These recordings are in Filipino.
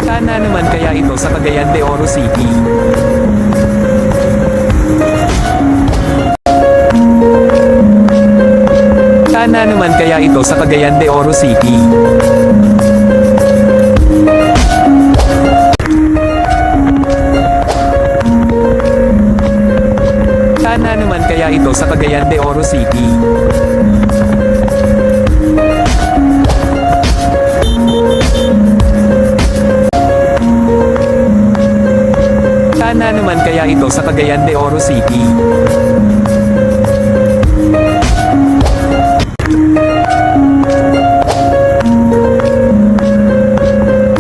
Sana naman kaya ito sa Cagayan de Oro City. Sana naman kaya ito sa Cagayan de Oro City. Sana naman kaya ito sa Cagayan de Oro City. Sana naman kaya ito sa Cagayan de Oro City.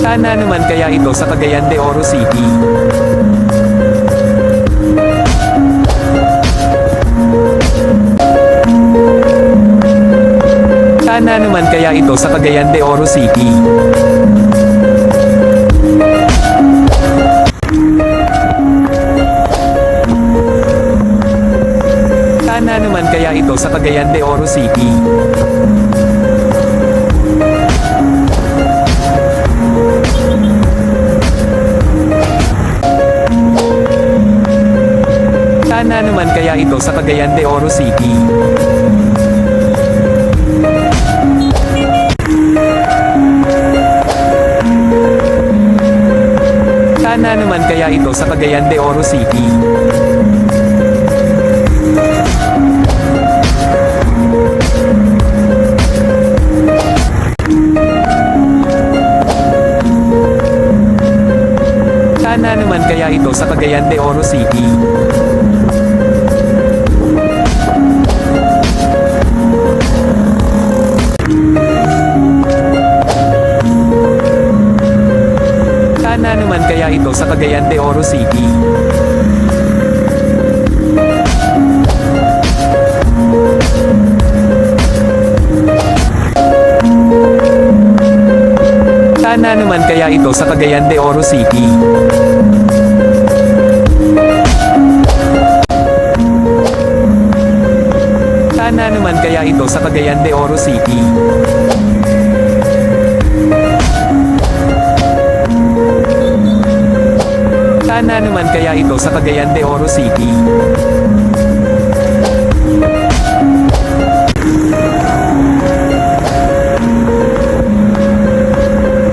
Sana naman kaya ito sa Cagayan de Oro City. Sana naman kaya ito sa Cagayan de Oro City. Sana naman kaya ito sa Cagayan de Oro City. Sana naman kaya ito sa Cagayan de Oro City. Sana naman kaya ito sa Cagayan de Oro City. Sana naman kaya ito sa Cagayan de Oro City. Sana naman kaya ito sa Cagayan de Oro City. Sana naman kaya ito sa Cagayan de Oro City. Sana naman kaya ito sa Cagayan de Oro City. Sana naman kaya ito sa Cagayan de Oro City.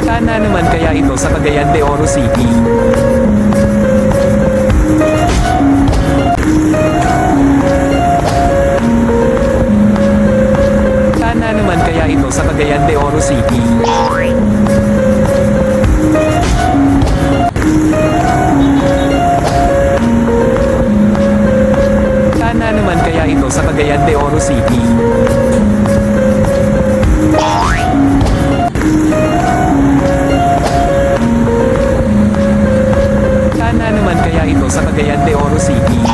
Sana naman kaya ito sa Cagayan de Oro City. Sana naman kaya ito sa Cagayan de Oro City. Sana naman kaya ito sa Cagayan de Oro City. Sana naman kaya ito sa Cagayan de Oro City.